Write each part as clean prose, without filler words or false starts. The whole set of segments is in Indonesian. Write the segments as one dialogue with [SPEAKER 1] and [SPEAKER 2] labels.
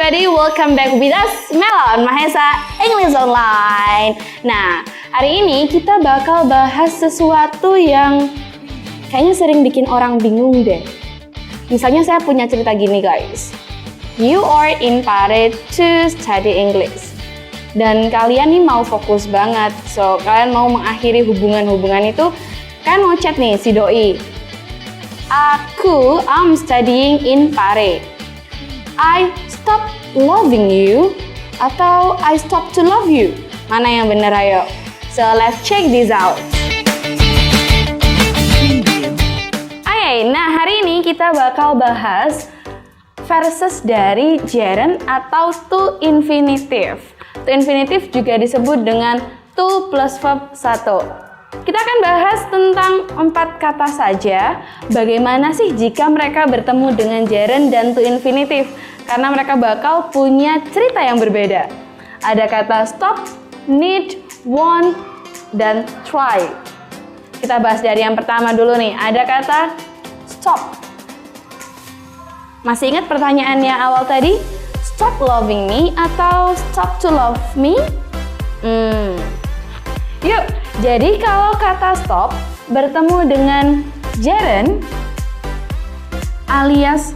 [SPEAKER 1] everybody, welcome back with us, Mela on Mahesa English Online. Nah, hari ini kita bakal bahas sesuatu yang kayaknya sering bikin orang bingung deh. Misalnya saya punya cerita gini guys. You are in Pare to study English. Dan kalian nih mau fokus banget. So, kalian mau mengakhiri hubungan-hubungan itu, kan mau chat nih si doi. I'm studying in Pare. I stop loving you atau I stop to love you? Mana yang bener ayo? So let's check this out. Oke, nah hari ini kita bakal bahas verses dari gerund atau to infinitive. To infinitive juga disebut dengan to plus verb 1. Kita akan bahas tentang 4 kata saja. Bagaimana sih jika mereka bertemu dengan gerund dan to infinitive? Karena mereka bakal punya cerita yang berbeda. Ada kata stop, need, want, dan try. Kita bahas dari yang pertama dulu nih. Ada kata stop. Masih ingat pertanyaannya awal tadi? Stop loving me atau stop to love me? Yuk, jadi kalau kata stop bertemu dengan gerund alias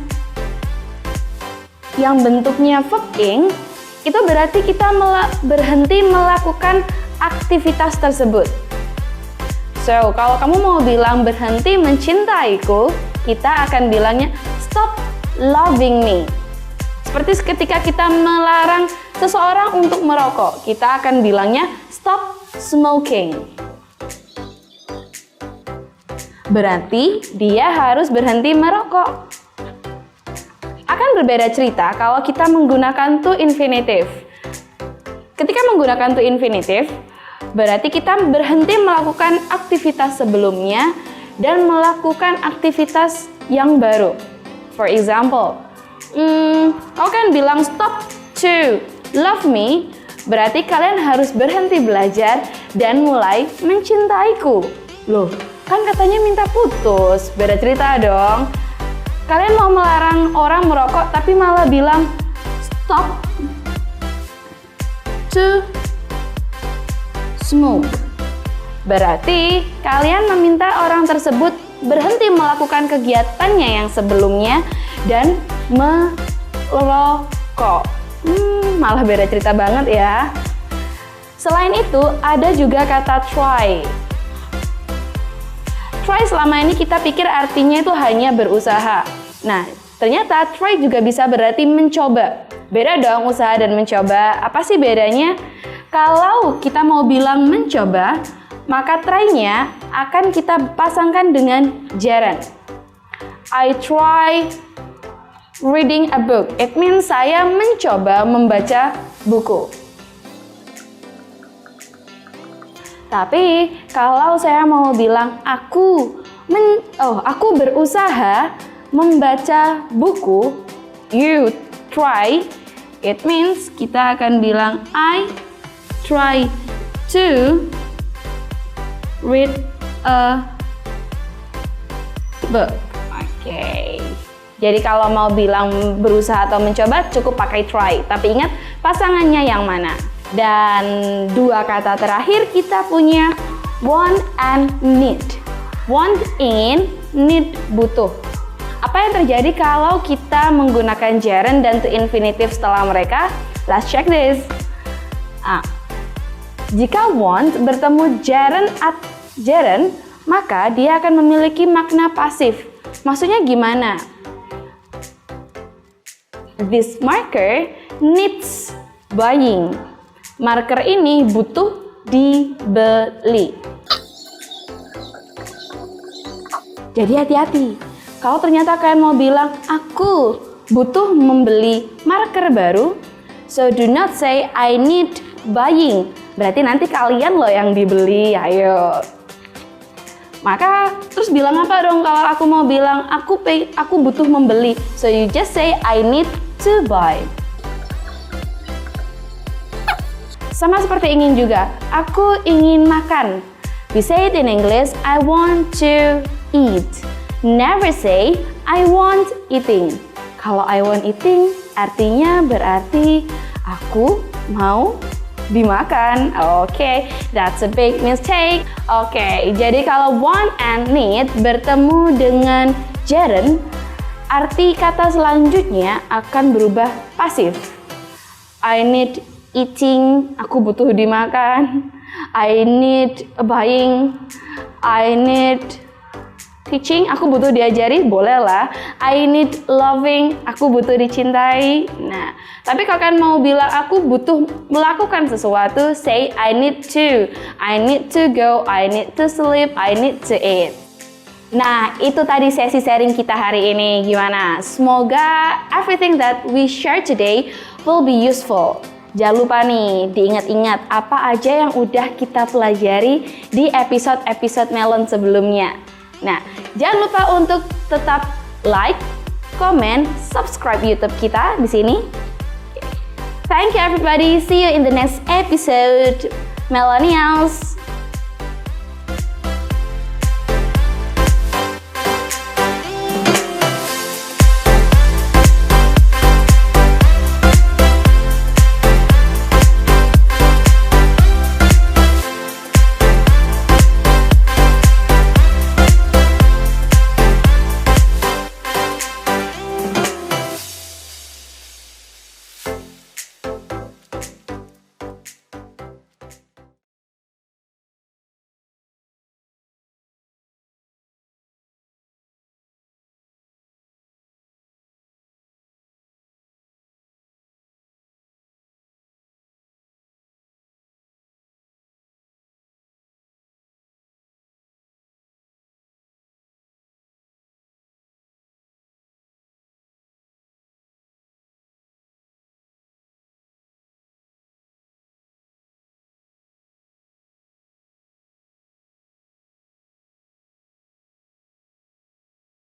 [SPEAKER 1] yang bentuknya verb ing, itu berarti kita berhenti melakukan aktivitas tersebut. So, kalau kamu mau bilang berhenti mencintaiku, kita akan bilangnya stop loving me. Seperti ketika kita melarang seseorang untuk merokok, kita akan bilangnya stop smoking. Berarti dia harus berhenti merokok. Akan berbeda cerita kalau kita menggunakan to infinitive. Ketika menggunakan to infinitive, berarti kita berhenti melakukan aktivitas sebelumnya dan melakukan aktivitas yang baru. For example, kau kan bilang stop to love me, berarti kalian harus berhenti belajar dan mulai mencintaiku. Loh, kan katanya minta putus, beda cerita dong. Kalian mau melarang orang merokok tapi malah bilang stop to smoke. Berarti kalian meminta orang tersebut berhenti melakukan kegiatannya yang sebelumnya dan merokok. Malah beda cerita banget ya. Selain itu, ada juga kata try. Try selama ini kita pikir artinya itu hanya berusaha. Nah, ternyata try juga bisa berarti mencoba. Beda dong usaha dan mencoba. Apa sih bedanya? Kalau kita mau bilang mencoba, maka try-nya akan kita pasangkan dengan gerund. I try reading a book. It means saya mencoba membaca buku. Tapi kalau saya mau bilang aku berusaha membaca buku, you try, it means kita akan bilang I try to read a book. Oke. Jadi kalau mau bilang berusaha atau mencoba cukup pakai try. Tapi ingat pasangannya yang mana. Dan 2 kata terakhir kita punya want and need. Want ingin, need butuh. Apa yang terjadi kalau kita menggunakan gerund dan to infinitive setelah mereka? Let's check this. Jika want bertemu gerund, maka dia akan memiliki makna pasif. Maksudnya gimana? This marker needs buying. Marker ini butuh dibeli. Jadi hati-hati. Kalau ternyata kalian mau bilang, aku butuh membeli marker baru, so do not say I need buying. Berarti nanti kalian loh yang dibeli, ayo. Maka terus bilang apa dong kalau aku mau bilang aku butuh membeli. So you just say I need to buy. Sama seperti ingin juga, aku ingin makan. We say it in English, I want to eat. Never say I want eating. Kalau I want eating, artinya berarti aku mau dimakan. Oke, that's a big mistake. Oke, jadi kalau want and need bertemu dengan gerund, arti kata selanjutnya akan berubah pasif. I need eating, aku butuh dimakan. I need buying, I need teaching, aku butuh diajari, boleh lah. I need loving, aku butuh dicintai. Nah, tapi kalau kalian mau bilang aku butuh melakukan sesuatu, say I need to go, I need to sleep, I need to eat. Nah, itu tadi sesi sharing kita hari ini. Gimana? Semoga everything that we share today will be useful. Jangan lupa nih, diingat-ingat apa aja yang udah kita pelajari di episode-episode Melon sebelumnya. Nah, jangan lupa untuk tetap like, comment, subscribe YouTube kita di sini. Thank you everybody. See you in the next episode. Millennials.